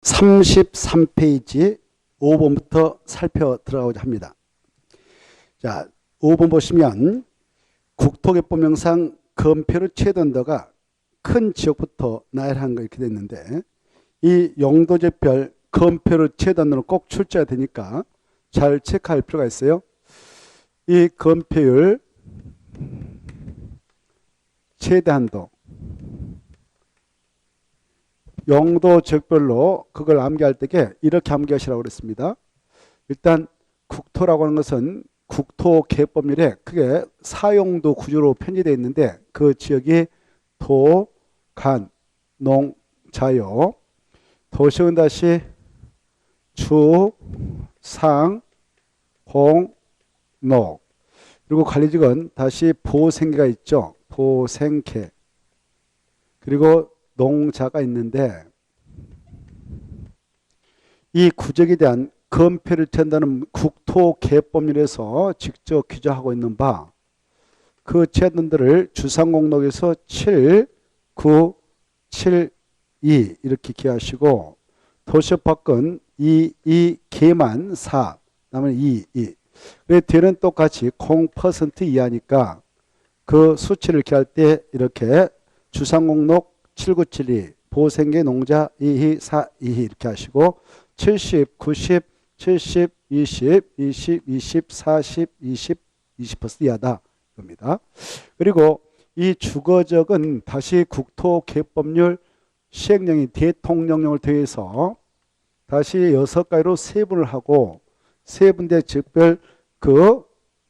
33페이지 5번부터 살펴 들어가고자 합니다. 자, 5번 보시면 국토개법령상 건폐로 최단도가 큰 지역부터 나열하는 거 이렇게 됐는데, 이 용도지별 건폐로 최단도는 꼭 출제가 되니까 잘 체크할 필요가 있어요. 이 건폐율 최대한도 용도 지역별로 그걸 암기할 때에 이렇게 암기하시라고 그랬습니다. 일단 국토라고 하는 것은 국토개법률에 크게 사용도 구조로 편제되어 있는데, 그 지역이 도, 간, 농, 자요. 도시은 다시 주, 상, 공, 녹. 그리고 관리직은 다시 보생계가 있죠. 보생계. 그리고 농자가 있는데, 이 구역에 대한 건폐를 취한다는 국토개법률에서 직접 규정하고 있는 바, 그 제한들을 주상공록에서 7, 9, 7, 2 이렇게 기하시고, 도시협학은 2, 개만 4, 남은 2. 왜 뒤는 똑같이 0% 이하니까 그 수치를 기할 때 이렇게 주상공록 7972, 보생계 농자 22, 4, 22 이렇게 하시고, 70, 90, 70, 20, 20, 20, 40, 20, 20% 이하다. 겁니다. 그리고 이 주거적은 다시 국토개법률 시행령인 대통령령을 더해서 다시 6가지로 세분을 하고, 세분대 지역별 그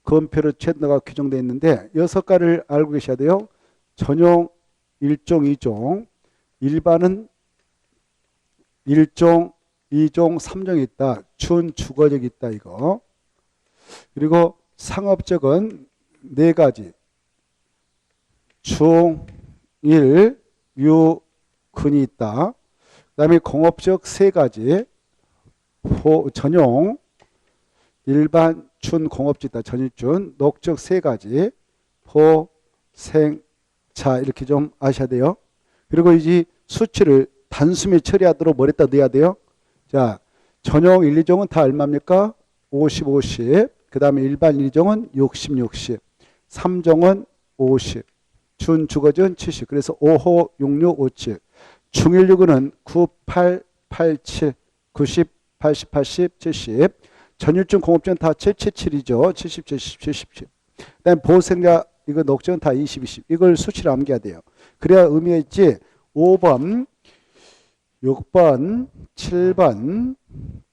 건폐로 최단도가 규정되어 있는데, 6가지를 알고 계셔야 돼요. 전용 1종, 2종, 일반은 1종, 2종, 3종이 있다. 준주거적이 있다 이거. 그리고 상업적은 4가지. 중, 일, 유, 근이 있다. 그 다음에 공업적 3가지. 전용, 일반, 준, 공업지 있다. 전일준, 녹적 3가지. 보, 생, 자 이렇게 좀 아셔야 돼요. 그리고 이 수치를 단숨에 처리하도록 머리에다 넣어야 돼요. 자, 전용 1, 2종은 다 얼마입니까? 50, 50. 그 다음에 일반 1종은 60, 60. 3종은 50. 준주거지는 70. 그래서 5호, 66, 57. 중일유근은 9, 8, 87, 90, 80, 80, 70. 전일중 공업지는 다 777이죠. 70, 70, 77. 그 다음에 보생자 이거 녹지는 다 20, 20. 이걸 수치를 암기해야 돼요. 그래야 의미가 있지. 5번, 6번, 7번,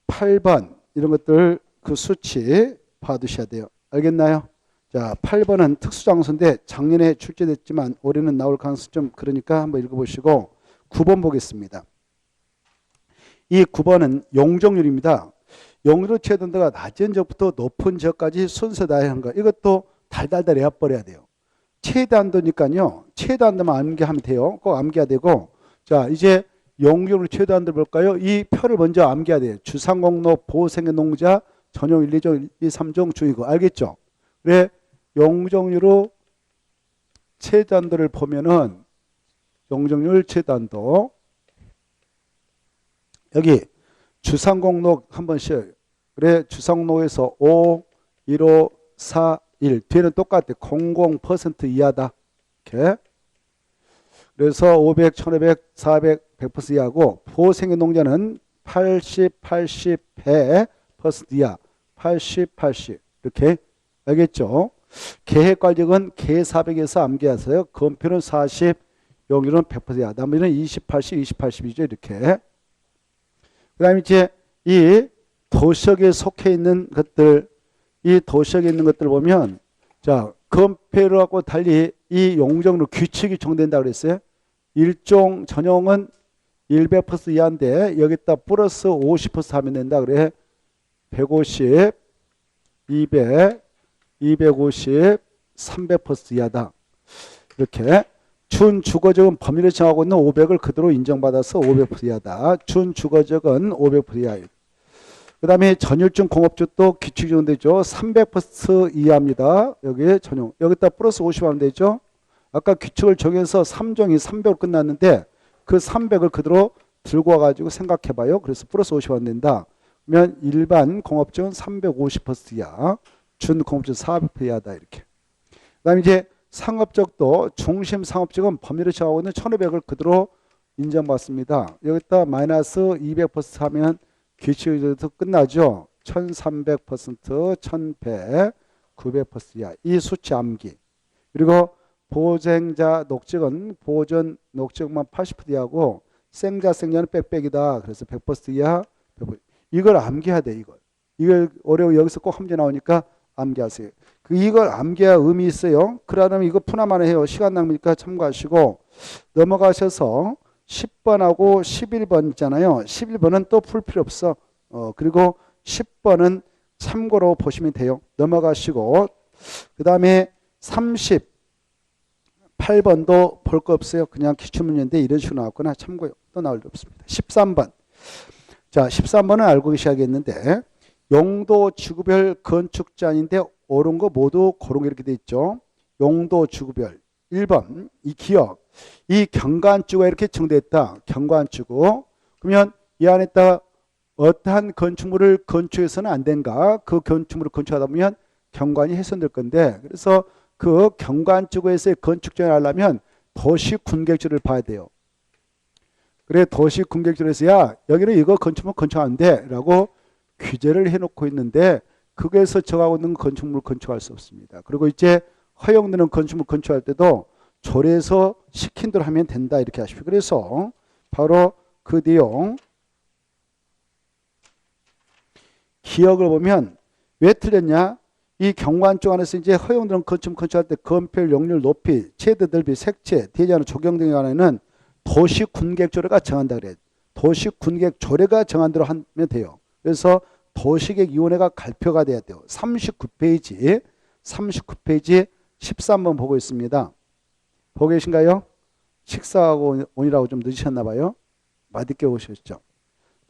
8번 이런 것들 그 수치 봐두셔야 돼요. 알겠나요? 자, 8번은 특수장소인데 작년에 출제됐지만 올해는 나올 가능성이 좀 그러니까 한번 읽어보시고, 9번 보겠습니다. 이 9번은 용적률입니다. 용적률 최단도가 낮은 지역부터 높은 지역까지 순서 나열한 거. 이것도 달달달 해버려야 돼요. 최단도니까요. 최단도만 암기하면 돼요. 꼭 암기해야 되고. 자, 이제 용적률 최단도 볼까요? 이 표를 먼저 암기해야 돼요. 주상공록, 보생계 농자, 전용 1, 2종, 1, 2, 3종 중이고. 알겠죠? 그래, 용적률로 최단도를 보면은 용적률 최단도 여기 주상공록 한 번씩. 그래, 주상공록에서 5, 15, 4, 1 뒤에는 똑같아. 00% 이하다. 이렇게. 그래서 500, 1500, 400, 100% 이하고, 보생계 농자는 80, 80, 100% 이하. 80, 80 이렇게. 알겠죠? 계획관리은 개 400에서 암기하세요. 건폐는 40, 용률은 100% 이하. 나머지는 20, 80, 20, 80이죠. 이렇게. 그 다음에 이제 이 도시역에 속해 있는 것들, 이 도시역에 있는 것들 보면, 자, 건폐율하고 달리 이 용적률 규칙이 정된다고 그랬어요. 일종 전용은 100% 이하인데 여기다 플러스 50% 하면 된다. 그래. 150, 200, 250, 300% 이하다. 이렇게. 준주거적은 법률에 정하고 있는 500을 그대로 인정받아서 500% 이하다. 준주거적은 500% 이하. 그 다음에 전일중 공업주도 규칙이 정되죠. 300% 이하입니다. 여기 전용. 여기다 플러스 50 하면 되죠. 아까 규칙을 정해서 3종이 300으로 끝났는데 그 300을 그대로 들고 와가지고 생각해봐요. 그래서 플러스 50원 낸다. 그러면 일반 공업적은 350% 이하, 준공업적 400% 이하다 이렇게. 그다음에 이제 상업적도 중심 상업적은 법률에 정하고 있는 1,500을 그대로 인정받습니다. 여기다 마이너스 200% 하면 규칙에서 끝나죠. 1300%, 1100, 900% 이하. 이 수치 암기. 그리고 보생자 녹적은 보존 녹적만 80% 이하고 생자 생자는 빽빽이다. 그래서 100% 이하. 100%. 이걸 암기해야 돼. 이걸 어려워. 여기서 꼭 함재 나오니까 암기하세요. 이걸 암기해야 의미 있어요. 그러면 이거 푸나만 해요. 시간 낭비니까 참고하시고 넘어가셔서 10번하고 11번 있잖아요. 11번은 또 풀 필요 없어. 그리고 10번은 참고로 보시면 돼요. 넘어가시고 그 다음에 38번도 볼 거 없어요. 그냥 기출문제인데 이런 식으로 나왔거나 참고요. 또 나올 일 없습니다. 13번. 자, 13번은 알고 계셔야겠는데 용도 지구별 건축자인데 옳은 거 모두 고른 게 이렇게 돼 있죠. 용도 지구별. 1번 이 기억. 이 경관지구가 이렇게 정됐다. 경관지구. 그러면 이 안에다 어떠한 건축물을 건축해서는 안 된가? 그 건축물을 건축하다 보면 경관이 훼손될 건데 그래서 그 경관지구에서의 건축정을 하려면 도시군객지를 봐야 돼요. 그래 도시군객지에서 야 여기는 이거 건축물 건축 안 돼 라고 규제를 해놓고 있는데 거기에서 정하고 있는 건축물을 건축할 수 없습니다. 그리고 이제 허용되는 건축물 건축할 때도 조례에서 시킨 대로 하면 된다 이렇게 하십시오. 그래서 바로 그 내용 기억을 보면 왜 틀렸냐? 이 경관쪽 안에서 이제 허용되는 건축물 건축할 때 건폐율, 용률, 높이, 최대 넓이, 색채, 대지하는 조경 등에 관해서는 도시군객조례가 정한다 그래요. 도시군객조례가 정한 대로 하면 돼요. 그래서 도시계획위원회가 발표가 돼야 돼요. 39페이지 13번 보고 있습니다. 보고 계신가요? 식사하고 오느라고 좀 늦으셨나 봐요. 맛있게 오셨죠.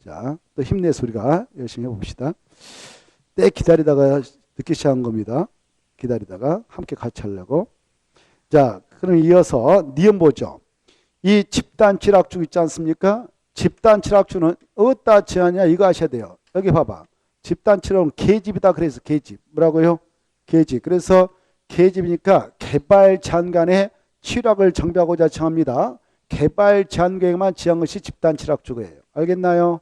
자, 또 힘내서 우리가 열심히 해봅시다. 때 기다리다가 늦게 시작한 겁니다. 기다리다가 함께 같이 하려고. 자, 그럼 이어서 니은 보죠. 이 집단 칠학주 있지 않습니까? 집단 칠학주는 어디다 지하냐 이거 아셔야 돼요. 여기 봐봐. 집단 칠학은 계집이다 그래서 계집. 뭐라고요? 계집. 그래서 계집이니까 개발 제한 간의 칠학을 정비하고자 정합니다. 개발 제한 계획만 지한 것이 집단 칠학주예요. 알겠나요?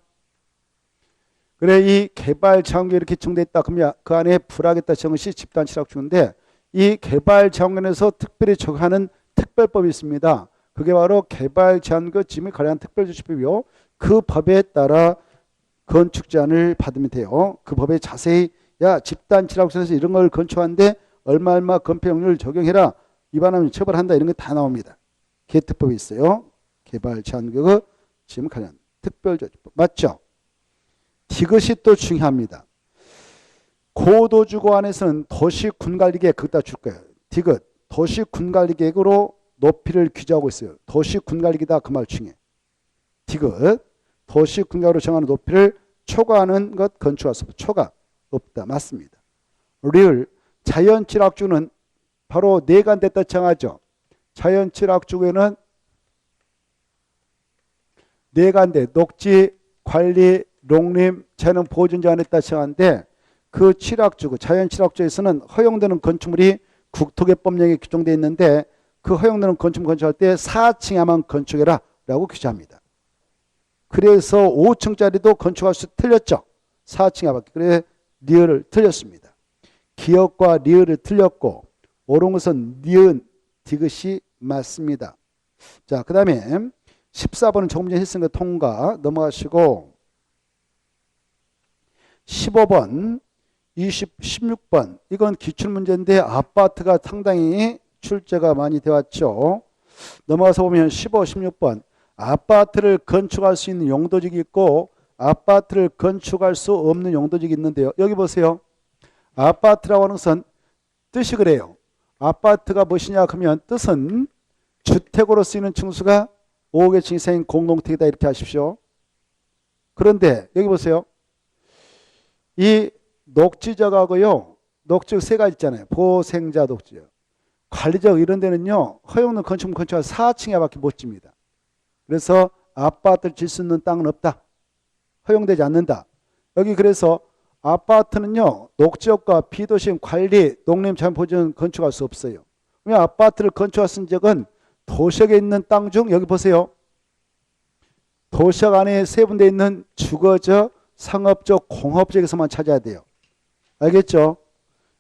그래 이 개발 제한 계획 이렇게 정돼 있다. 그러면 그 안에 불하겠다 정한 것이 집단 칠학주인데 이 개발 제한권에서 특별히 적용하는 특별법이 있습니다. 그게 바로 개발 제한과 지침에 관련 특별조치법이요. 그 법에 따라 건축 제한을 받으면 돼요. 그 법에 자세히 야 집단 칠학주에서 이런 걸 건축하는데 얼마 건폐용률 적용해라. 위반하면 처벌한다. 이런 게 다 나옵니다. 개특법이 있어요. 개발 제한과 지침 관련 특별조치법. 맞죠? 이것이 또 중요합니다. 고도주거 안에서는 도시군관리계획 거기다 줄 거예요. 디귿 도시군관리계획으로 높이를 규제하고 있어요. 도시군관리계다 그 말 중에. 디귿 도시군관리로 정하는 높이를 초과하는 것 건축할 수 없다. 초과 없다. 맞습니다. 리을 자연칠학주는 바로 내관됐다 정하죠. 자연칠학주에는 내관대 녹지 관리 농림 재능 보존제 안에 따라 정하는데 그 칠학주 자연칠학주에서는 허용되는 건축물이 국토개법령에 규정되어 있는데 그 허용되는 건축물 건축할 때 4층 이하만 건축해라 라고 규정합니다. 그래서 5층짜리도 건축할 수 틀렸죠. 4층 이하밖에. 그래 리을을 틀렸습니다. 기억과 리을을 틀렸고 옳은 것은 니은 디귿이 맞습니다. 자, 그 다음에 14번은 조금 전에 했으니까 통과 넘어가시고 15번 16번 이건 기출문제인데 아파트가 상당히 출제가 많이 되었죠. 넘어가서 보면 15, 16번 아파트를 건축할 수 있는 용도직이 있고 아파트를 건축할 수 없는 용도직이 있는데요. 여기 보세요. 아파트라고 하는 것은 뜻이 그래요. 아파트가 무엇이냐 하면 뜻은 주택으로 쓰이는 층수가 5개층 이상인 공동택이다 이렇게 하십시오. 그런데 여기 보세요. 이 녹지적하고요. 녹지적 세 가지 있잖아요. 보생자 녹지적. 관리적 이런 데는요. 허용된 건축물 건축할 4층 이하밖에 못 집니다. 그래서 아파트를 질 수 있는 땅은 없다. 허용되지 않는다. 여기 그래서 아파트는요, 녹지역과 비도심 관리, 농림자연보전 건축할 수 없어요. 왜 아파트를 건축할 수 있는 적은 도시역에 있는 땅 중 여기 보세요. 도시역 안에 세분되어 있는 주거적, 상업적, 공업적에서만 찾아야 돼요. 알겠죠?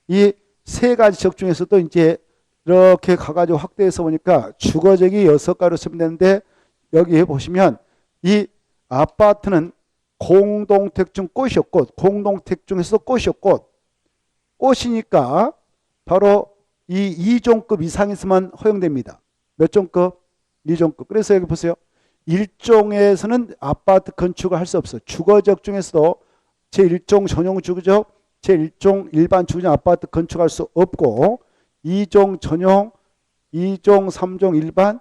이 세 가지 지역 중에서도 이제 이렇게 가가지고 확대해서 보니까 주거적이 6가지로 세분되는데 여기 보시면 이 아파트는 공동택 중 꽃이요, 꽃. 공동택 중에서도 꽃이요, 꽃. 꽃이니까 바로 이 2종급 이상에서만 허용됩니다. 몇 종급? 2종급. 그래서 여기 보세요. 1종에서는 아파트 건축을 할 수 없어요. 주거적 중에서도 제1종 전용 주거적, 제1종 일반 주거적 아파트 건축할 수 없고 2종 전용, 2종, 3종 일반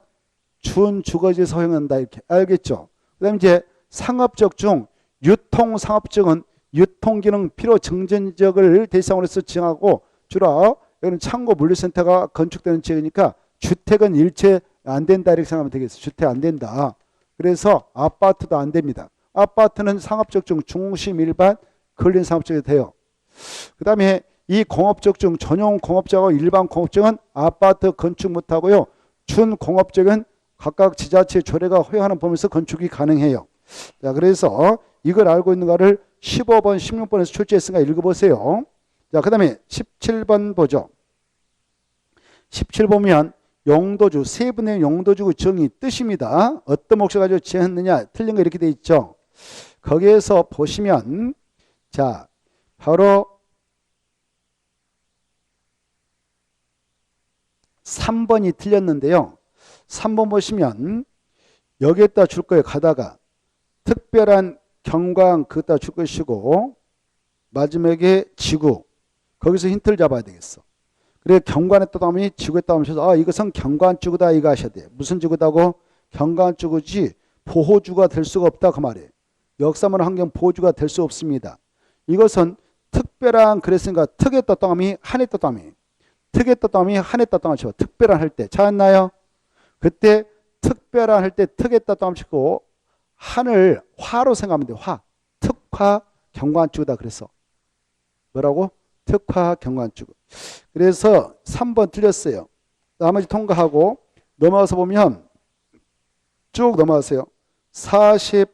준주거지에서 허용한다. 이렇게 알겠죠? 그 다음에 이제 상업적 중 유통상업적은 유통기능 필요 증진지역을 대상으로 해서 지정하고 주로 여기는 창고 물류센터가 건축되는 지역이니까 주택은 일체 안 된다 이렇게 생각하면 되겠어요. 주택 안 된다. 그래서 아파트도 안 됩니다. 아파트는 상업적 중 중심 일반 근린 상업적이 돼요. 그 다음에 이 공업적 중 전용 공업적하고 일반 공업적은 아파트 건축 못하고요. 준공업적은 각각 지자체 조례가 허용하는 범위에서 건축이 가능해요. 자, 그래서 이걸 알고 있는 거를 15번, 16번에서 출제했으니까 읽어보세요. 자, 그 다음에 17번 보죠. 17 보면 용도주, 세분의 용도주 정의 뜻입니다. 어떤 목적 가지고 지었느냐, 틀린 거 이렇게 돼 있죠. 거기에서 보시면, 자, 바로 3번이 틀렸는데요. 3번 보시면 여기에다 줄 거예요. 가다가 특별한 경광 그것다 줄 것이고 마지막에 지구 거기서 힌트를 잡아야 되겠어. 그래 경관했다 하면 지구했다 하면서 아 이것은 경관지구다 이거 하셔야 돼. 무슨 지구다고? 경관지구지 보호주가 될 수가 없다 그 말이에요. 역사문 환경 보호주가 될 수 없습니다. 이것은 특별한 그랬으니까 특에 떴다 하면 한에 떴다 하면 특에 떴다 하면 한에 떴다 하면 특별한 할 때 찾았나요? 그때 특별한 할 때 특에 떴다 하면 치고 한을 화로 생각하면 돼요. 화. 특화 경관지구다 그래서. 뭐라고? 특화 경관지구. 그래서 3번 틀렸어요. 나머지 통과하고 넘어가서 보면 쭉 넘어가세요. 43페이지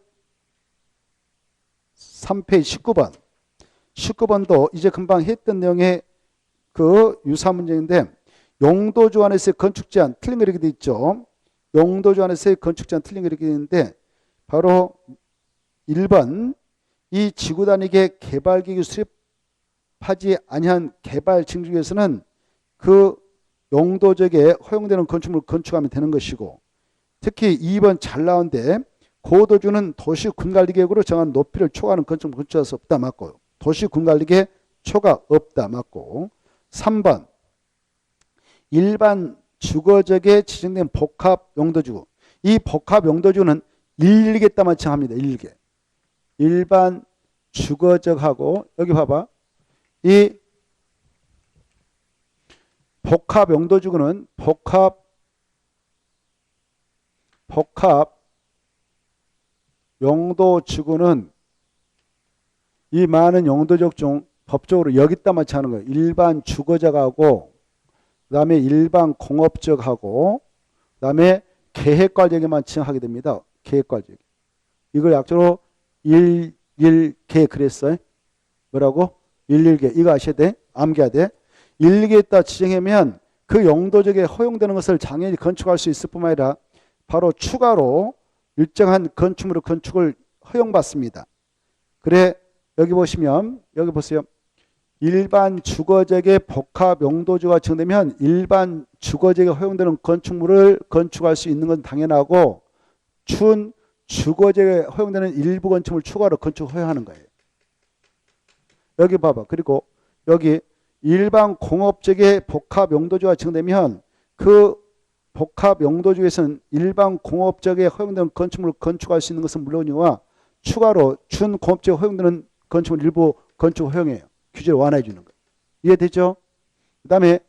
19번. 19번도 이제 금방 했던 내용의 그 유사 문제인데 용도주 안에서의 건축 제한 틀린 거 이렇게 돼 있죠. 용도주 안에서의 건축 제한 틀린 거 이렇게 돼 있는데 바로 1번 이 지구 단위계 개발기구 수립하지 아니한 개발 징조에서는 그 용도적에 허용되는 건축물을 건축하면 되는 것이고 특히 2번 잘 나온데 고도주는 도시 군관리계획으로 정한 높이를 초과하는 건축물을 건축할 수 없다 맞고요. 도시 군관리계획 초과 없다 맞고 3번 일반 주거적에 지정된 복합 용도지구 이 복합 용도지구는 일개따만 칭합니다. 일개. 일반 주거적하고 여기 봐봐. 이 복합 용도지구는 복합 용도지구는 이 많은 용도적 중 법적으로 여기다만 칭하는 거예요. 일반 주거적하고 그 다음에 일반 공업적하고 그 다음에 계획관리에만 칭하게 됩니다. 계획관리. 이걸 약자로 11개 그랬어요. 뭐라고? 11개. 이거 아셔야 돼. 암기해야 돼. 11개에다 지정하면 그 용도적에 허용되는 것을 당연히 건축할 수 있을 뿐만 아니라 바로 추가로 일정한 건축물의 건축을 허용받습니다. 그래 여기 보시면 여기 보세요. 일반 주거적의 복합 용도지구가 지정되면 일반 주거적에 허용되는 건축물을 건축할 수 있는 건 당연하고 준 주거적에 허용되는 일부 건축물 추가로 건축 허용하는 거예요. 여기 봐봐. 그리고 여기 일반 공업적의 복합 용도지구가 지정되면 그 복합 용도지구에서는 일반 공업적에 허용되는 건축물을 건축할 수 있는 것은 물론이와 추가로 준 공업적에 허용되는 건축물 일부 건축 허용해요. 규제를 완화해 주는 거예요. 이해되죠? 그 다음에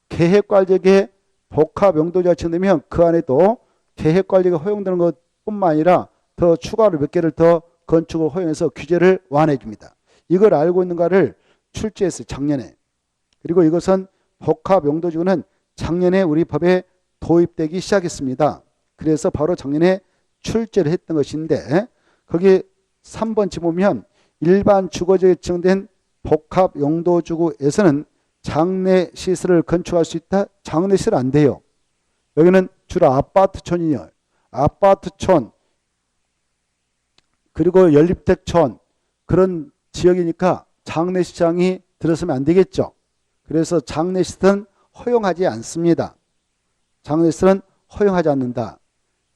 계획관리의 복합 용도지구가 지정되면 그 안에도 계획관리가 허용되는 것뿐만 아니라 더 추가로 몇 개를 더 건축을 허용해서 규제를 완화해 줍니다. 이걸 알고 있는가를 출제했어요. 작년에. 그리고 이것은 복합용도지구는 작년에 우리 법에 도입되기 시작했습니다. 그래서 바로 작년에 출제를 했던 것인데 거기 3번지 보면 일반 주거지에 지정된 복합용도지구에서는 장례시설을 건축할 수 있다? 장례시설 안 돼요. 여기는 주로 아파트촌이요. 아파트촌 그리고 연립택촌 그런 지역이니까 장례시장이 들어서면 안 되겠죠. 그래서 장례시설은 허용하지 않습니다. 장례시설은 허용하지 않는다.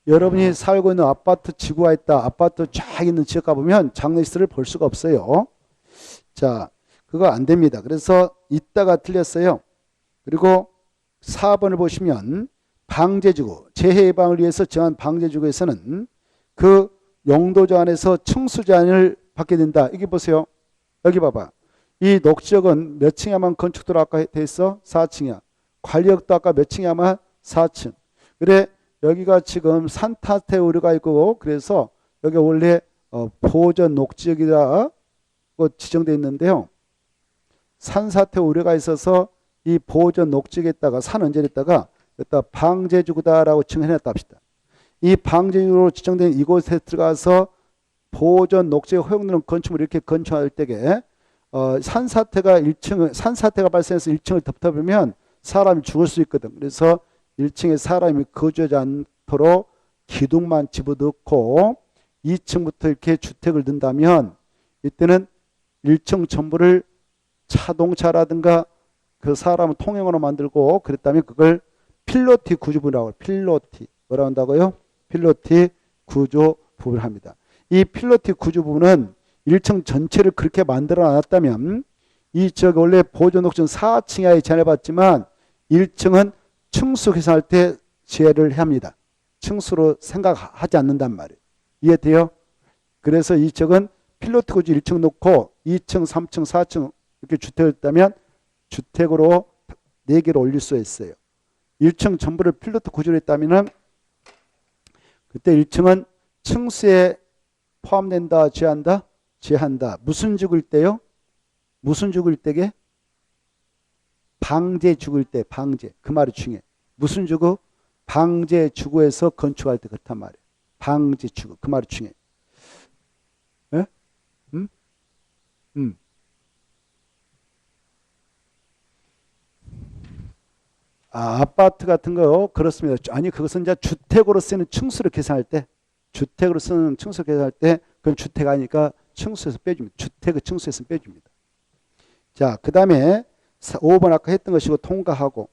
여러분이 살고 있는 아파트 지구가 있다. 아파트 쫙 있는 지역 가보면 장례시설을 볼 수가 없어요. 자, 그거 안 됩니다. 그래서 이따가 틀렸어요. 그리고 4번을 보시면 방제지구, 재해 예방을 위해서 정한 방제지구에서는 그 용도조 안에서 층수 제한을 받게 된다. 여기 보세요. 여기 봐봐. 이 녹지역은 몇 층에만 건축도로 아까 돼 있어? 4층이야. 관리역도 아까 몇 층이야만 4층. 그래 여기가 지금 산타태 우려가 있고 그래서 여기 원래 보전 녹지역이라고 지정되어 있는데요. 산사태 우려가 있어서 이 보전 녹지역에다가 산언저리에다가 여기다 방제지구다라고 칭해놨다 합시다. 이 방제지구로 지정된 이곳에 들어가서 보전 녹지역 허용되는 건축물을 이렇게 건축할 때에 산사태가 발생해서 1층을 덮어보면 사람이 죽을 수 있거든. 그래서 1층에 사람이 거주하지 않도록 기둥만 집어넣고 2층부터 이렇게 주택을 든다면 이때는 1층 전부를 자동차라든가 그 사람을 통행으로 만들고 그랬다면 그걸 필로티 구조부라고 해요. 필로티. 뭐라고 한다고요? 필로티 구조부를 합니다. 이 필로티 구조부는 1층 전체를 그렇게 만들어 놨다면 이 지역에 원래 보존녹지는 4층 이하에 제한해봤지만 1층은 층수 계산할 때 제외를 합니다. 층수로 생각하지 않는단 말이에요. 이해돼요? 그래서 이 지역은 필로티 구조 1층 놓고 2층, 3층, 4층 이렇게 주택을 있다면 주택으로 4개를 올릴 수 있어요. 1층 전부를 필로티 구조로 했다면 그때 1층은 층수에 포함된다, 제한다? 제한다. 무슨 죽을 때요? 무슨 죽을 때게? 방제 죽을 때, 방제. 그 말이 중요해. 무슨 주구? 방제 주구에서 건축할 때 그렇단 말이에요. 방제 주구. 그 말이 중요해. 예? 아파트 같은 거 그렇습니다. 아니 그것은 이제 주택으로 쓰는 층수를 계산할 때 주택으로 쓰는 층수 계산할 때 그건 주택 아니니까 층수에서 빼줍니다. 주택의 층수에서 빼줍니다. 자, 그 다음에 5번 아까 했던 것이고 통과하고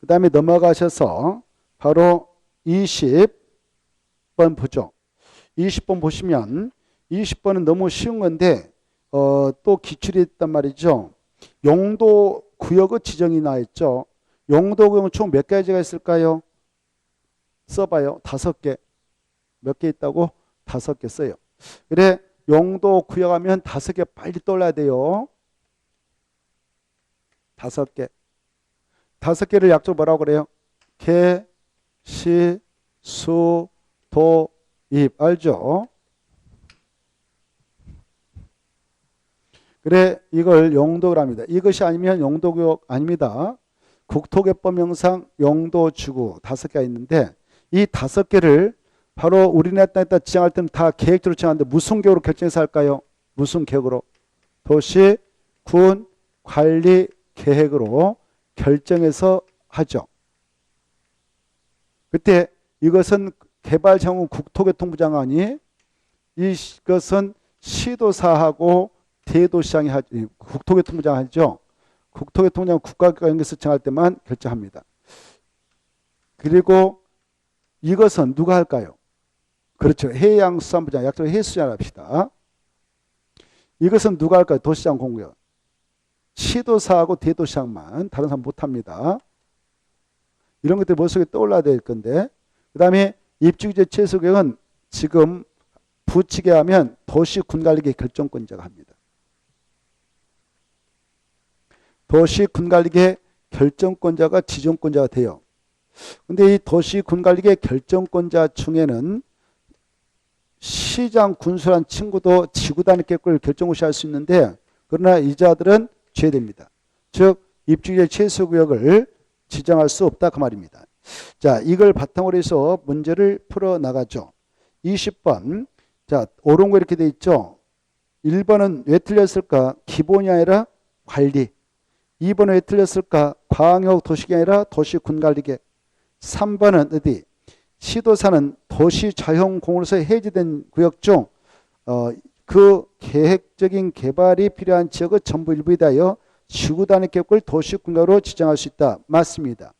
그 다음에 넘어가셔서 바로 20번 보죠. 20번 보시면 20번은 너무 쉬운 건데 또 기출이 있단 말이죠. 용도 구역의 지정이 나 있죠. 용도 구역은 총 몇 가지가 있을까요? 써봐요. 5개. 몇 개 있다고? 5개 써요. 그래 용도 구역 하면 5개 빨리 떠올라야 돼요. 5개. 5개를 약조 뭐라고 그래요? 개, 시, 수, 도, 입. 알죠? 그래 이걸 용도를 합니다. 이것이 아니면 용도구역 아닙니다. 국토개법령상 용도지구 5개가 있는데 이 5개를 바로 우리나라 땅에다 지정할 때는 다 계획적으로 지정하는데 무슨 계획으로 결정해서 할까요? 무슨 계획으로? 도시, 군, 관리 계획으로 결정해서 하죠. 그때 이것은 개발장관 국토교통부 장관이 이것은 시도사하고 대도시장이 하죠. 국토교통부 장관 하죠. 국토교통부 장관 국가기관 연계해서 정할 때만 결정합니다. 그리고 이것은 누가 할까요? 그렇죠. 해양수산부 장관, 약속을 해수장을 합시다. 이것은 누가 할까요? 도시장 공무원. 시도사하고 대도시장만, 다른 사람 못합니다. 이런 것들이 머릿속에 떠올라야 될 건데 그 다음에 입주규제 최소계획은 지금 부치게 하면 도시군관리계 결정권자가 합니다. 도시군관리계 결정권자가 지정권자가 돼요. 근데 이 도시군관리계 결정권자 중에는 시장 군수란 친구도 지구단위 계획을 결정 없이 할 수 있는데 그러나 이자들은 제외됩니다. 즉 입주기재 최소구역을 지정할 수 없다 그 말입니다. 자, 이걸 바탕으로 해서 문제를 풀어 나가죠. 20번. 자, 옳은 거 이렇게 돼 있죠. 1번은 왜 틀렸을까? 기본이 아니라 관리. 2번은 왜 틀렸을까? 광역 도시가 아니라 도시군 관리계. 3번은 어디? 시도사는 도시 자형 공으로서 해제된 구역 중 그 계획적인 개발이 필요한 지역의 전부 일부에 대하여 지구단위 계획을 도시군가로 지정할 수 있다. 맞습니다.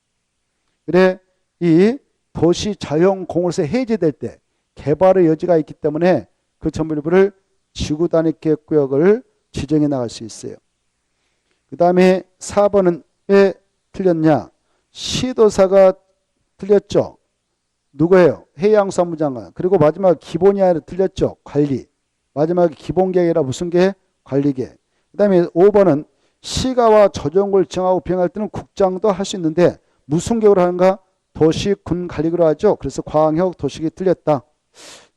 그래 이 도시 자형 공으로서 해제될 때 개발의 여지가 있기 때문에 그 전부 일부를 지구단위 계획구역을 지정해 나갈 수 있어요. 그 다음에 4번은 왜 틀렸냐? 시도사가 틀렸죠. 누구예요? 해양수산부장관. 그리고 마지막 기본이 아니라 틀렸죠. 관리. 마지막에 기본계획이라 무슨 계획? 관리계획. 그 다음에 5번은 시가와 조정을 정하고 비행할 때는 국장도 할 수 있는데 무슨 계획으로 하는가? 도시군 관리계획으로 하죠. 그래서 광역 도시계획 틀렸다.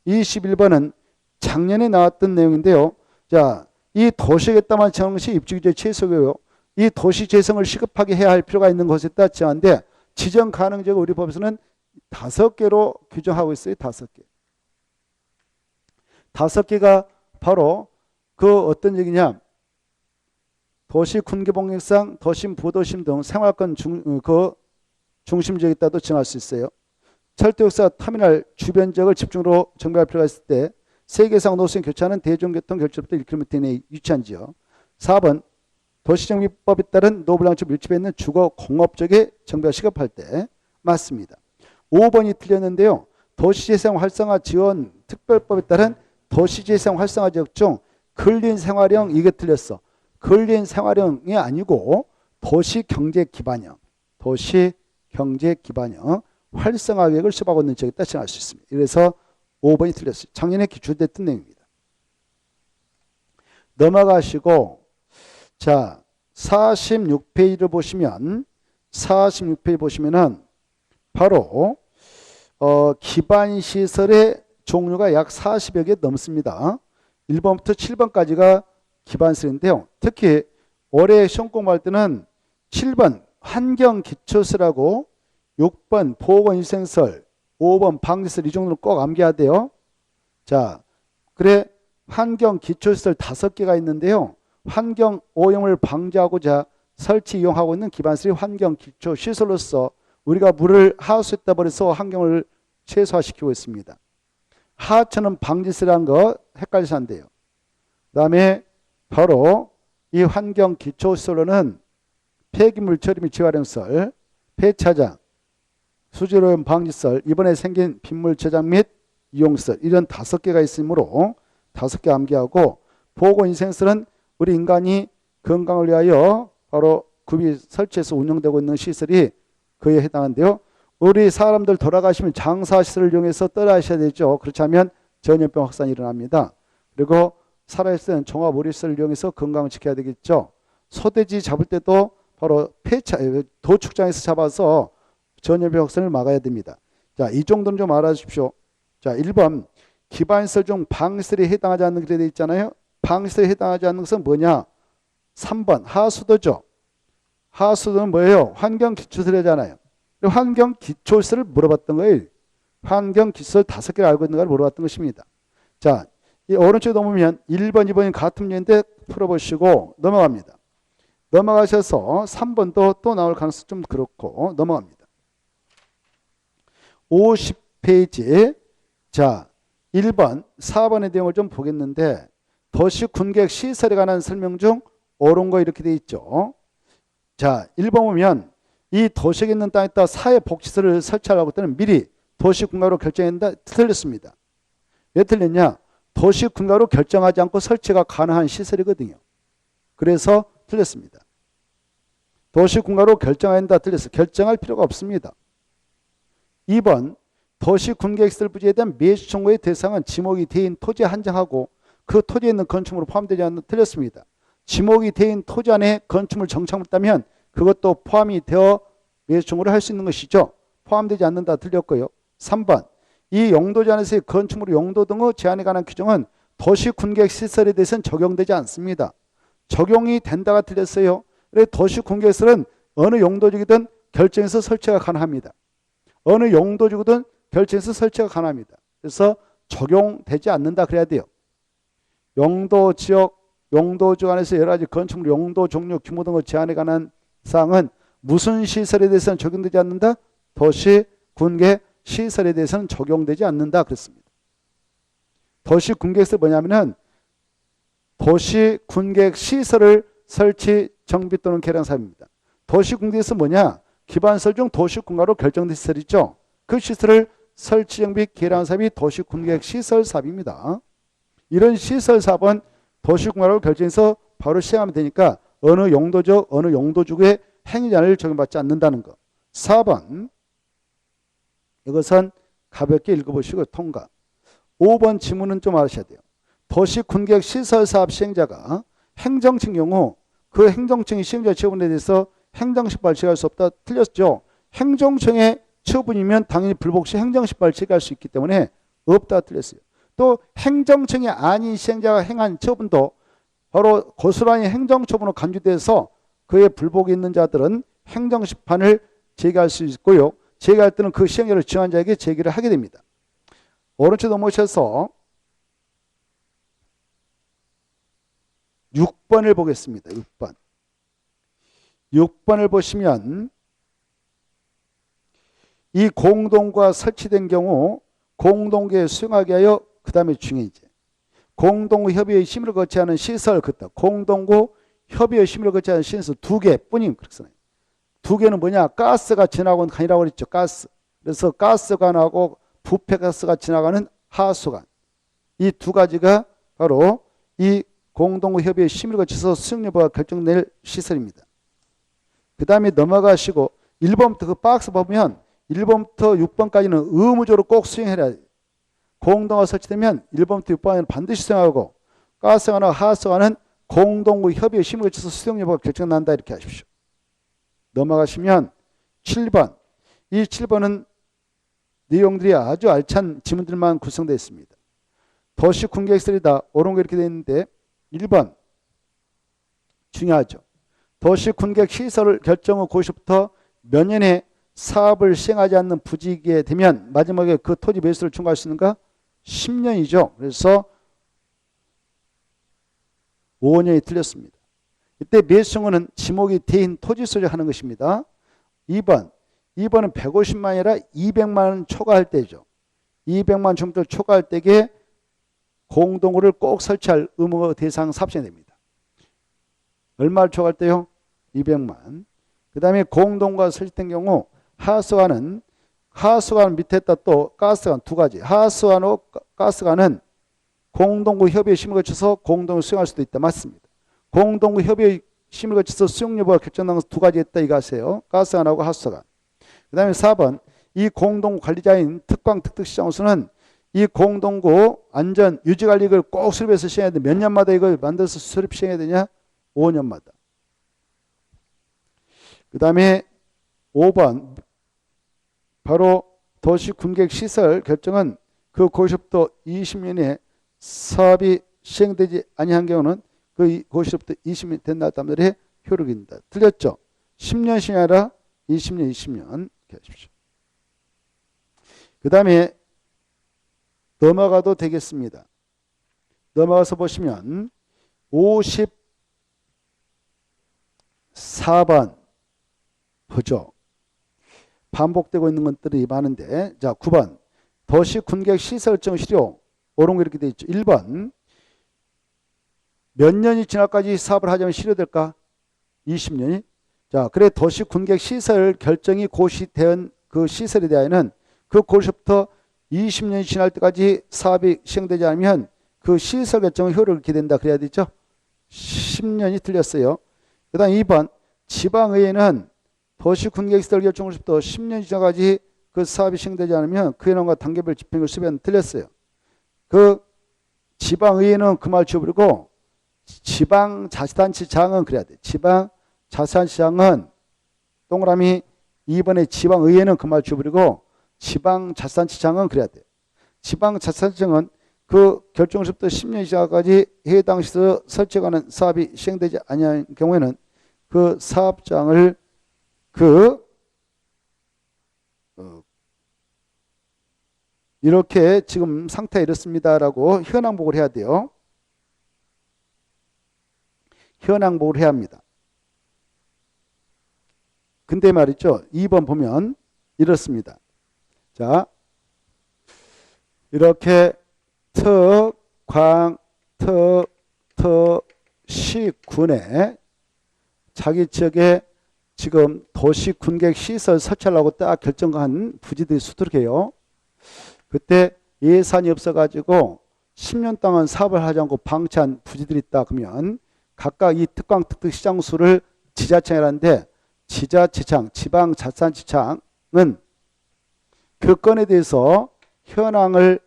21번은 작년에 나왔던 내용인데요. 자, 이 도시계획에 따만 정한 것이 입주기재 최소고요. 이 도시재생을 시급하게 해야 할 필요가 있는 것에 따라 정한데 지정 가능지역을 우리 법에서는 5개로 규정하고 있어요. 5개. 5개가 바로 그 어떤 얘기냐? 도시 군계봉역상, 도심, 부도심 등 생활권 중심 지역에 따도 정할 수 있어요. 철도역사 터미널 주변 지역을 집중으로 정비할 필요가 있을 때 세계상 노선 교차하는 대중교통 결집부터 1km 이내에 위치한 지역. 4번 도시정비법에 따른 노블랑주 밀집해 있는 주거 공업적의 정비가 시급할 때 맞습니다. 5번이 틀렸는데요. 도시재생 활성화 지원 특별법에 따른 도시재생 활성화 지역 중 근린생활형 이게 틀렸어. 근린생활형이 아니고 도시경제기반형. 도시경제기반형 활성화 계획을 수립하고 있는 지역에 따라 정할 수 있습니다. 그래서 5번이 틀렸어요. 작년에 기출됐던 내용입니다. 넘어가시고 자 46페이지를 보시면 46페이지 보시면은 바로 기반시설의 종류가 약 40여 개 넘습니다. 1번부터 7번까지가 기반시설인데요. 특히 올해 시험 공부할 때는 7번 환경기초시설하고 6번 보건위생시설, 5번 방지시설 이 정도는 꼭 암기해야 돼요. 자, 그래 환경기초시설 5개가 있는데요. 환경오염을 방지하고자 설치 이용하고 있는 기반시설이 환경기초시설로서 우리가 물을 하수에 떠버려서 환경을 최소화시키고 있습니다. 하천은 방지시설이라는 거 헷갈리셔서 안 돼요. 그 다음에 바로 이 환경기초시설로는 폐기물 처리 및 재활용시설, 폐차장, 수질오염 방지시설, 이번에 생긴 빗물 저장 및 이용시설 이런 5개가 있으므로 5개 암기하고 보건위생시설은 우리 인간이 건강을 위하여 바로 급이 설치해서 운영되고 있는 시설이 그에 해당한데요. 우리 사람들 돌아가시면 장사시설을 이용해서 떠나셔야 되죠. 그렇지 않으면 전염병 확산이 일어납니다. 그리고 살아있을 때는 종합의료시설을 이용해서 건강을 지켜야 되겠죠. 소돼지 잡을 때도 바로 도축장에서 잡아서 전염병 확산을 막아야 됩니다. 자, 이 정도는 좀 알아주십시오. 자, 1번 기반시설 중 방시설에 해당하지 않는 게 되어 있잖아요. 방시설에 해당하지 않는 것은 뭐냐? 3번 하수도죠. 하수도는 뭐예요? 환경기초시설이잖아요. 환경기초시설을 물어봤던 거예요. 환경기초시설 5개를 알고 있는가를 물어봤던 것입니다. 자, 이 오른쪽에 넘으면 1번, 2번이 같은 문제인데 풀어보시고 넘어갑니다. 넘어가셔서 3번도 또 나올 가능성이 좀 그렇고 넘어갑니다. 50페이지 자 1번, 4번의 내용을 좀 보겠는데 도시군계획 시설에 관한 설명 중 옳은 거 이렇게 돼 있죠. 자 1번 보면 이 도시에 있는 땅에다 사회복지시설을 설치하려고 때는 미리 도시군가로 결정했는데 틀렸습니다. 왜 틀렸냐? 도시군가로 결정하지 않고 설치가 가능한 시설이거든요. 그래서 틀렸습니다. 도시군가로 결정해야 한다 틀렸어요. 결정할 필요가 없습니다. 2번 도시군계획시설 부지에 대한 매수 청구의 대상은 지목이 대인 토지에 한정하고 그 토지에 있는 건축물로 포함되지 않는 틀렸습니다. 지목이 대인 토지 안에 건축물 정착물 있다면 그것도 포함이 되어 매수 청구를 할 수 있는 것이죠. 포함되지 않는다 틀렸고요. 3번 이 용도지 안에서의 건축물 용도 등의 제한에 관한 규정은 도시 군객 시설에 대해서는 적용되지 않습니다. 적용이 된다가 틀렸어요. 그래서 도시 군객시설은 어느 용도지든 결정해서 설치가 가능합니다. 어느 용도지든 결정해서 설치가 가능합니다. 그래서 적용되지 않는다 그래야 돼요. 용도 지역, 용도지역 안에서 여러 가지 건축물 용도 종류 규모 등의 제한에 관한 사항은 무슨 시설에 대해서는 적용되지 않는다? 도시 군객 시설에 대해서는 적용되지 않는다 그랬습니다. 도시 군객시설 뭐냐면은 도시 군객 시설을 설치, 정비 또는 개량 사업입니다. 도시 군객시설 뭐냐? 기반시설 중 도시 군가로 결정된 시설 있죠. 그 시설을 설치, 정비, 개량 사업이 도시 군객 시설 사업입니다. 이런 시설 사업은 도시 군가로 결정해서 바로 시행하면 되니까 어느 용도적, 어느 용도주의 행위자를 적용받지 않는다는 것. 4번 이것은 가볍게 읽어보시고 통과. 5번 지문은 좀 아셔야 돼요. 도시 군객 시설 사업 시행자가 행정층 경우 그 행정층이 시행자 처분에 대해서 행정심판 제기할 수 없다. 틀렸죠. 행정청의 처분이면 당연히 불복 시 행정심판 제기할 수 있기 때문에 없다. 틀렸어요. 또 행정청이 아닌 시행자가 행한 처분도 바로 고스란히 행정처분으로 간주돼서 그의 불복이 있는 자들은 행정심판을 제기할 수 있고요. 제기할 때는 그 시행자를 정한 자에게 제기를 하게 됩니다. 오른쪽 넘어오셔서 6번을 보겠습니다. 6번. 6번을 보시면 이 공동구가 설치된 경우 공동구에 수용하게 하여 그 다음에 중요이제. 공동구 협의의 심의를 거치 하는 시설 그다. 공동구 협의의 심의를 거치 하는 시설 2개뿐임. 그렇게 써요. 2개는 뭐냐? 가스가 지나가는 간이라고 그랬죠. 가스. 그래서 가스관하고 부패가스가 지나가는 하수관. 이 두 가지가 바로 이 공동구 협의의 심의를 거쳐서 수용 여부가 결정될 시설입니다. 그 다음에 넘어가시고 1번부터 그 박스 보면 1번부터 6번까지는 의무적으로 꼭 수행해야 돼요. 공동구가 설치되면 1번부터 6번은 반드시 수행하고 가스관과 하수관은 공동구 협의의 심의를 거쳐서 수용 여부가 결정난다 이렇게 하십시오. 넘어가시면 7번. 이 7번은 내용들이 아주 알찬 지문들만 구성되어 있습니다. 도시 군객시설이다. 옳은 거 이렇게 되어 있는데 1번 중요하죠. 도시 군객 시설 결정 후 고시부터 몇 년에 사업을 시행하지 않는 부지게 되면 마지막에 그 토지 매수를 청구할 수 있는가? 10년이죠. 그래서 5년이 틀렸습니다. 이때 매수 청구는 지목이 대인 토지 소유하는 것입니다. 2번은 150만 아니라 200만 원 초과할 때죠. 200만 정도 초과할 때에 공동구를 꼭 설치할 의무 대상 삽시가 됩니다. 얼마를 초과할 때요? 200만. 그 다음에 공동구가 설치된 경우 하수관은 밑에다 또 가스관 두 가지. 하수관하고 가스관은 공동구 협의의 심의를 거쳐서 공동을 수용할 수도 있다. 맞습니다. 공동구 협의의 심의를 거쳐서 수용 여부가 결정난 두 가지 있다. 이거 아세요? 가스관하고 하수관. 그 다음에 4번 이 공동구 관리자인 특광 특특시장으로서는 이 공동구 안전 유지관리를 꼭 수립해서 시행해야 돼. 몇 년마다 이걸 만들어서 수립 시행해야 되냐? 5년마다. 그 다음에 5번 바로 도시 군객 시설 결정은 그 고시부터 20년에 사업이 시행되지 아니한 경우는 그 고시부터 20년 된 날 다음날에 효력입니다. 틀렸죠? 10년씩이 아니라 20년 이렇게 하십시오. 그 다음에 넘어가도 되겠습니다. 넘어가서 보시면 54번 보죠. 반복되고 있는 것들이 많은데 자 9번 도시 군객 시설정 실효 옳은 거 이렇게 되어 있죠. 1번 몇 년이 지나까지 사업을 하자면 실효될까? 20년이. 자 그래 도시 군객 시설 결정이 고시된 그 시설에 대하여는 그 고시부터 20년이 지날 때까지 사업이 시행되지 않으면 그 시설 결정은 효력을 기댄다 그래야 되죠. 10년이 틀렸어요. 그 다음 2번 지방의회는 도시 군객시설 결정으로부터 10년 지나까지 그 사업이 시행되지 않으면 그 해남과 단계별 집행을 수배는 틀렸어요. 그 지방의회는 그 말 지워버리고 지방자치단체장은 그래야 돼. 지방자치단체장은 동그라미 2번에 지방의회는 그 말 지워버리고 지방자치단체장은 그래야 돼. 지방자치단체장은 그 결정서부터 10년 이상까지 해당 시에서 설치에 관한 사업이 시행되지 아니한 경우에는 그 사업장을 이렇게 지금 상태가 이렇습니다라고 현황복을 해야 돼요. 현황복을 해야 합니다. 근데 말이죠. 2번 보면 이렇습니다. 자, 이렇게 시군에 자기 지역에 지금 도시군객 시설 설치하려고 딱 결정한 부지들이 수두룩해요. 그때 예산이 없어가지고 10년 동안 사업을 하지 않고 방치한 부지들이 있다 그러면 각각 이 특광 특특 시장수를 지자체라는데 지자체장, 지방자치단체장은 그 건에 대해서 현황을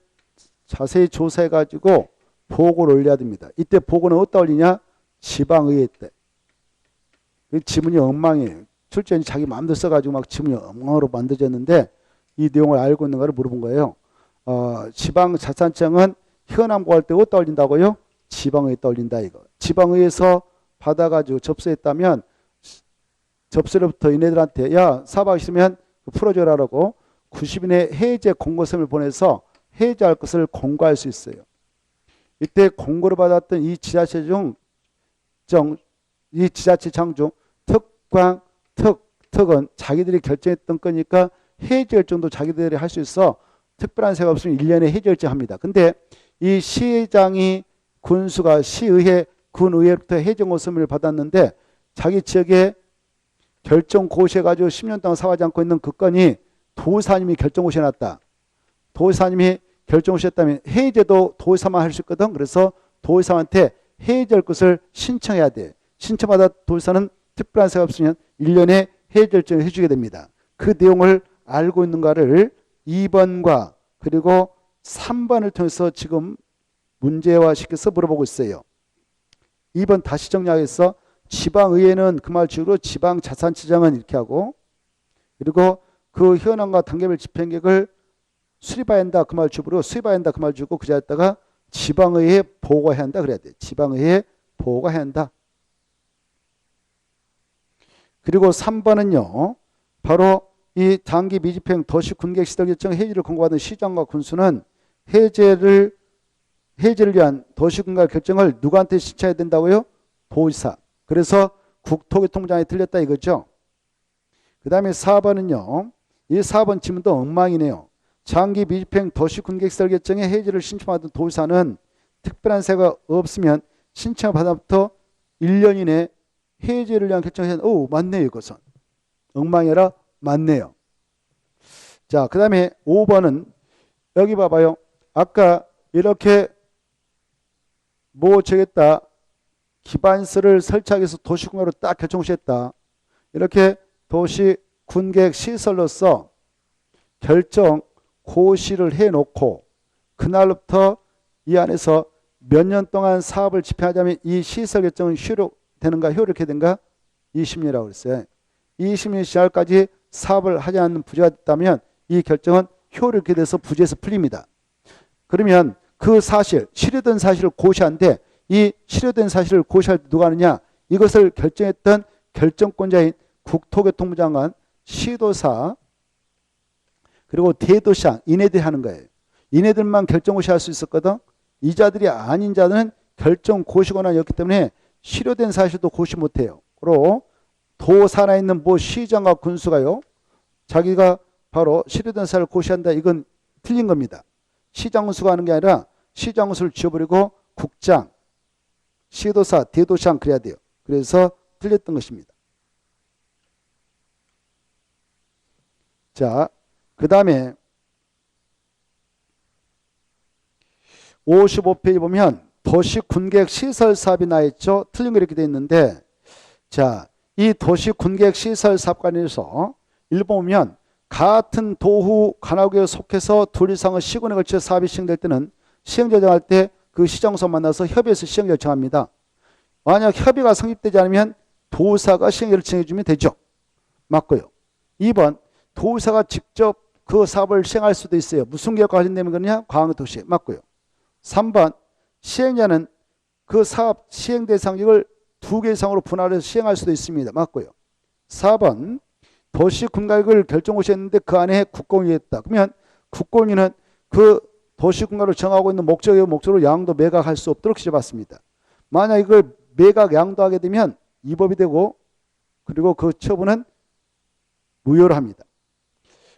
자세히 조사해가지고 보고를 올려야 됩니다. 이때 보고는 어디다 올리냐? 지방의회 때. 지문이 엉망이에요. 출전이 자기 마음대로 써가지고 막 지문이 엉망으로 만들어졌는데 이 내용을 알고 있는가를 물어본 거예요. 지방자치단체장은 현황 보고할 때 어디다 올린다고요? 지방의회에 올린다 이거. 지방의회에서 받아가지고 접수했다면 접수로부터 얘네들한테 야 사업하기 싫으면 풀어줘라라고 90인의 해제 공고서를 보내서 해제할 것을 공고할 수 있어요. 이때 공고를 받았던 이 지자체장 중 특은 자기들이 결정했던 거니까 해제 결정도 자기들이 할 수 있어 특별한 세가 없으면 1년에 해제 결정합니다. 근데 이 시장이 군수가 시의회, 군의회로부터 해제 공고서를 받았는데 자기 지역에 결정 고시해가지고 10년 동안 사업하지 않고 있는 그 건이 도사님이 결정 고시해놨다. 도사님이 결정 고시했다면 해제도 도사만 할 수 있거든. 그래서 도사한테 해제할 것을 신청해야 돼. 신청받아 도사는 특별한 세가 없으면 1년에 해제 결정을 해주게 됩니다. 그 내용을 알고 있는가를 2번과 그리고 3번을 통해서 지금 문제화시켜서 물어보고 있어요. 2번 다시 정리하겠어. 지방의회는 그 말 주로 지방자치단체장은 이렇게 하고 그리고 그 현황과 단계별 집행계획을 수립해야 한다 그 말 주로 수립해야 한다 그 말 주고 그 자리에다가 지방의회에 보고해야 한다 그래야 돼. 지방의회에 보고해야 한다. 그리고 3번은요. 바로 이 단기 미집행 도시 군객 시설 결정 해지를 공고받은 시장과 군수는 해제를 위한 도시 군객 결정을 누구한테 신청해야 된다고요? 도지사. 그래서 국토교통부장이 틀렸다 이거죠. 그 다음에 4번은요. 이 4번 지문도 엉망이네요. 장기 미집행 도시군객시설 결정에 해지를 신청받은 도지사는 특별한 세가 없으면 신청을 받아부터 1년 이내 해제를 위한 결정을 해야 오 맞네요 이것은. 엉망이라 맞네요. 자, 그 다음에 5번은 여기 봐봐요. 아까 이렇게 뭐 정했다. 기반시설을 설치하기 위해서 도시군객으로 딱 결정시했다. 이렇게 도시군객 시설로서 결정 고시를 해놓고 그날부터 이 안에서 몇 년 동안 사업을 집행하자면 이 시설 결정은 효력되는가 된가? 20년이라고 그랬어요. 20년 시할까지 사업을 하지 않는 부지가 있다면 이 결정은 효력이 돼서 부지에서 풀립니다. 그러면 그 사실, 실효된 사실을 고시한데 이 실효된 사실을 고시할 때 누가 하느냐? 이것을 결정했던 결정권자인 국토교통부 장관, 시도사, 그리고 대도시장 이네들이 하는 거예요. 이네들만 결정 고시할 수 있었거든. 이 자들이 아닌 자들은 결정 고시권한이었기 때문에 실효된 사실도 고시 못해요. 그리고 도산에 있는 뭐 시장과 군수가요. 자기가 바로 실효된 사실을 고시한다. 이건 틀린 겁니다. 시장 군수가 하는 게 아니라 시장 군수를 지워버리고 국장, 시도사, 대도시장 그래야 돼요. 그래서 틀렸던 것입니다. 자, 그 다음에 55페이지 보면 도시군객 시설 사업이 나있죠. 틀린 거 이렇게 되어 있는데 자, 이 도시군객 시설 사업 관련해서 일본 보면 같은 도후 관할구에 속해서 둘 이상의 시군에 걸쳐 사업이 시행될 때는 시행 결정할 때 그 시장소 만나서 협의해서 시행 결정합니다. 만약 협의가 성립되지 않으면 도사가 시행 결정해 주면 되죠. 맞고요. 2번 도사가 직접 그 사업을 시행할 수도 있어요. 무슨 계획과 관련되면 그러냐? 관광도시 맞고요. 3번 시행자는 그 사업 시행 대상직을 2개 이상으로 분할해서 시행할 수도 있습니다. 맞고요. 4번 도시 군가역을 결정고시 했는데 그 안에 국공이 있다. 그러면 국공위는 그 도시 군가를 정하고 있는 목적으로 양도 매각할 수 없도록 지적받습니다. 만약 이걸 매각 양도하게 되면 위법이 되고 그리고 그 처분은 무효로 합니다.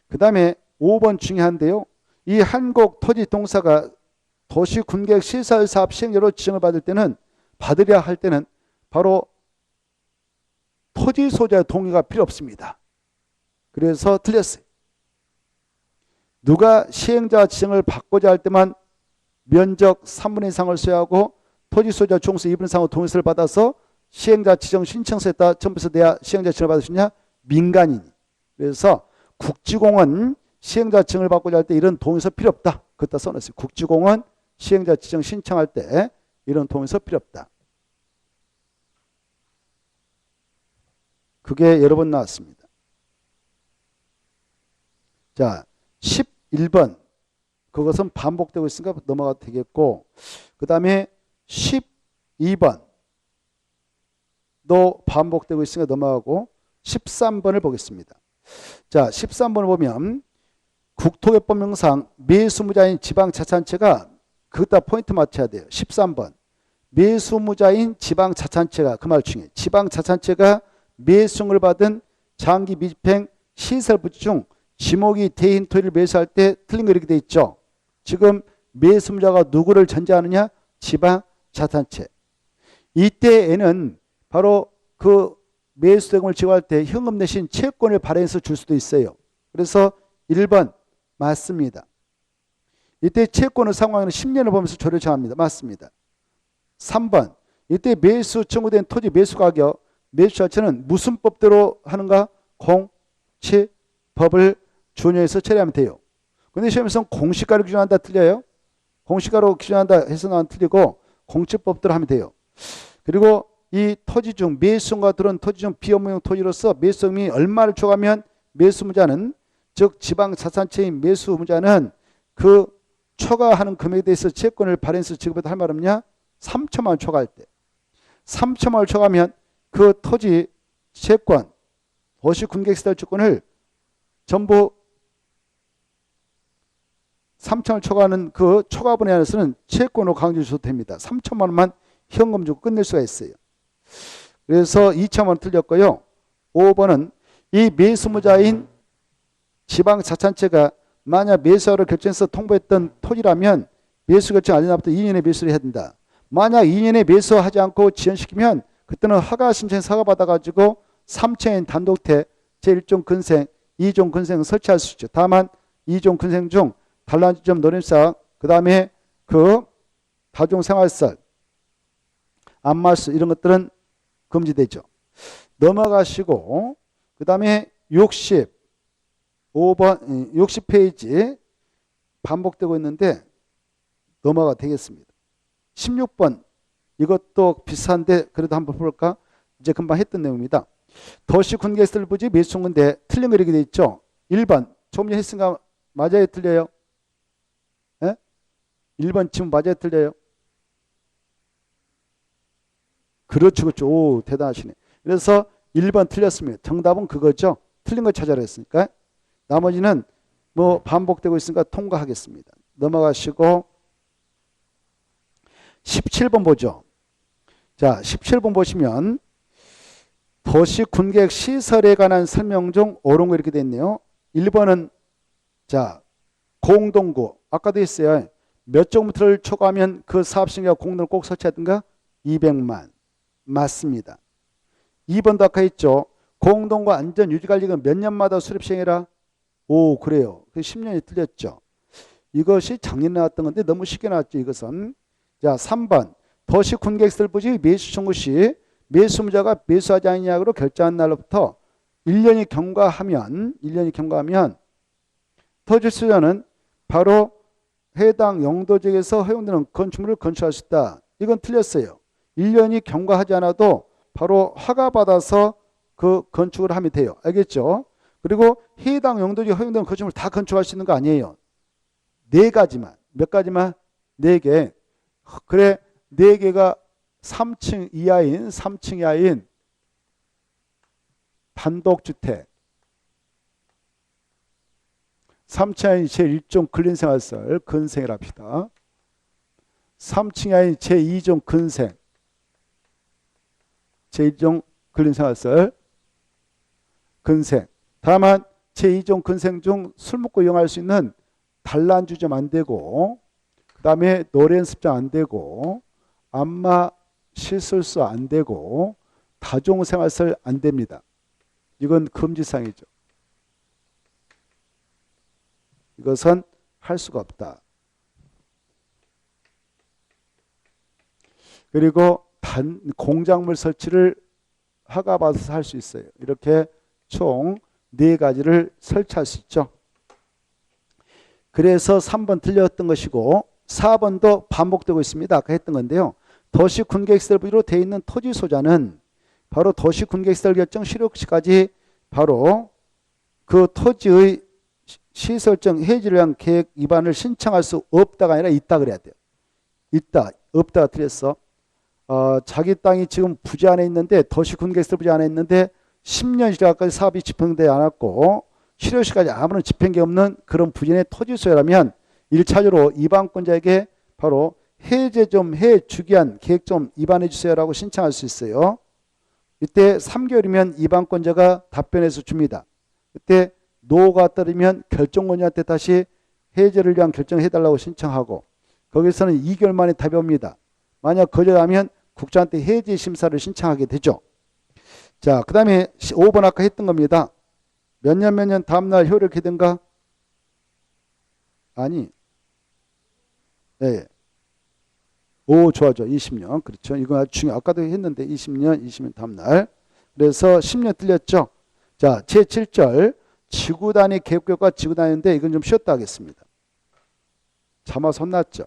그 다음에 5번 중요한데요. 이 한국토지동사가 도시 군계획 시설 사업 시행자로 지정을 받으려 할 때는 바로 토지 소유자의 동의가 필요 없습니다. 그래서 틀렸어요. 누가 시행자 지정을 받고자 할 때만 면적 3분의 2상을 소유하고 토지 소유자 총수 2분의 3의 동의서를 받아서 시행자 지정 신청서에다 첨부해서 내야 시행자 지정을 받을 수 있냐? 민간인이. 그래서 국지공은 시행자 지정을 받고자 할 때 이런 동의서 필요 없다. 그것다 써놨어요. 국지공은 시행자 지정 신청할 때 이런 동의서 필요 없다. 그게 여러 번 나왔습니다. 자, 11번. 그것은 반복되고 있으니까 넘어가도 되겠고, 그 다음에 12번도 반복되고 있으니까 넘어가고 13번을 보겠습니다. 자, 13번을 보면 국토개법령상 매수무자인 지방자치단체가 그것다 포인트 맞춰야 돼요. 13번. 매수무자인 지방자치단체가 그 말 중에 지방자치단체가 매수를 받은 장기 미집행 시설 부지 중 지목이 대인 토지를 매수할 때 틀린 거 이렇게 돼 있죠. 지금 매수무자가 누구를 전제하느냐? 지방자치단체. 이때에는 바로 그 매수대금을 지급할 때 현금 대신 채권을 발행해서 줄 수도 있어요. 그래서 1번 맞습니다. 이때 채권을 상환하는 10년을 보면서 조례 정합니다. 맞습니다. 3번 이때 매수 청구된 토지 매수 가격 매수 자체는 무슨 법대로 하는가? 공시법을 준용해서 처리하면 돼요. 근데 시험에서는 공시가로 기준한다 틀려요. 공시가로 기준한다 해서 난 틀리고 공시법대로 하면 돼요. 그리고 이 토지 중 매수가 들어온 토지 중 비업무용 토지로서 매수금이 얼마를 초과하면 매수무자는 즉 지방자치단체인 매수무자는 그 초과하는 금액에 대해서 채권을 발행해서 지급해도 할 말 없냐? 3천만 원 초과할 때 3천만 원 초과하면 그 토지 채권 도시군계획시설 주권을 전부 3천만 원 초과하는 그 초과분에 한해서는 채권으로 강조해 줘도 됩니다. 3천만 원만 현금 주고 끝낼 수가 있어요. 그래서 2천만 원 틀렸고요. 5번은 이 매수무자인 지방자치단체가 만약 매수하러 결정해서 통보했던 토지라면 매수 결정 안 되나부터 2년에 매수를 해야 된다. 만약 2년에 매수하지 않고 지연시키면 그때는 허가 신청해서 허가 받아가지고 3층인 단독택 제1종 근생, 2종 근생 설치할 수 있죠. 다만 2종 근생 중 단란주점 노림사 그 다음에 그 다중생활시설 안마수 이런 것들은 금지되죠. 넘어가시고 그 다음에 60 60페이지 반복되고 있는데 넘어가 되겠습니다. 16번 이것도 비슷한데 그래도 한번 볼까? 이제 금방 했던 내용입니다. 도시군계획시설 부지 매수청구인데 틀린 거 이렇게 돼 있죠. 1번 조금 전에 했으니까 맞아요 틀려요? 예? 1번 지금 맞아요 틀려요? 그렇죠. 그렇죠. 오 대단하시네. 그래서 1번 틀렸습니다. 정답은 그거죠. 틀린 거 찾아라 했으니까. 나머지는 뭐 반복되고 있으니까 통과하겠습니다. 넘어가시고 17번 보죠. 자, 17번 보시면 도시군계획 시설에 관한 설명 중 옳은 거 이렇게 돼 있네요. 1번은 자 공동구 아까도 했어요. 몇 종부터를 초과하면 그 사업시행자가 공동을 꼭 설치하든가 200만 맞습니다. 2번도 아까 했죠. 공동구 안전 유지관리는 몇 년마다 수립 시행해라. 오 그래요. 10년이 틀렸죠. 이것이 작년에 나왔던 건데 너무 쉽게 나왔죠. 이것은. 자 3번 도시군계획시설 부지 매수 청구 시 매수무자가 매수하지 않느냐로 결정한 날로부터 1년이 경과하면 토지 소유자는 바로 해당 용도 지역에서 허용되는 건축물을 건축할 수 있다. 이건 틀렸어요. 1년이 경과하지 않아도 바로 허가받아서 그 건축을 하면 돼요. 알겠죠? 그리고 해당 용도지 허용되는 건축물 다 건축할 수 있는 거 아니에요. 네 가지만. 몇 가지만? 네 개. 그래, 네 개가 3층 이하인 단독주택. 3층 이하인 제1종 근린생활설 근생을 합시다. 3층 이하인 제2종 근생. 제1종 근린생활설 근생. 다만 제2종 근생 중 술 먹고 이용할 수 있는 단란주점 안 되고, 그 다음에 노래 연습장 안 되고, 안마 시술소 안 되고, 다종생활설 안 됩니다. 이건 금지사항이죠. 이것은 할 수가 없다. 그리고 공작물 설치를 허가받아서 할 수 있어요. 이렇게 총 4가지를 설치할 수 있죠. 그래서 3번 틀렸던 것이고 4번도 반복되고 있습니다. 아까 했던 건데요. 도시군계시설부로 되어 있는 토지 소자는 바로 도시군계시설 결정 실효시까지 바로 그 토지의 시설적 해지를 위한 계획 위반을 신청할 수 없다가 아니라 있다 그래야 돼요. 있다, 없다가 틀렸어. 자기 땅이 지금 부지 안에 있는데 도시군계시설 부지 안에 있는데 10년 시작까지 사업이 집행되지 않았고 실효시까지 아무런 집행기 없는 그런 부진의 토지 소유라면 1차적으로 이방권자에게 바로 해제 좀 해주기 위한 계획 좀 위반해 주세요라고 신청할 수 있어요. 이때 3개월이면 이방권자가 답변해서 줍니다. 그때 노가 따르면 결정권자한테 다시 해제를 위한 결정을 해달라고 신청하고 거기서는 2개월 만에 답이 옵니다. 만약 거절하면 국장한테 해제 심사를 신청하게 되죠. 자, 그 다음에 5번 아까 했던 겁니다. 몇 년 다음날 효력이 되든가? 아니. 네. 오, 좋아. 20년. 그렇죠. 이거 아주 중요해. 아까도 했는데 20년 다음날. 그래서 10년 틀렸죠. 자, 제7절. 지구단위 계획과 지구단위인데 이건 좀 쉬었다 하겠습니다. 자막 손났죠.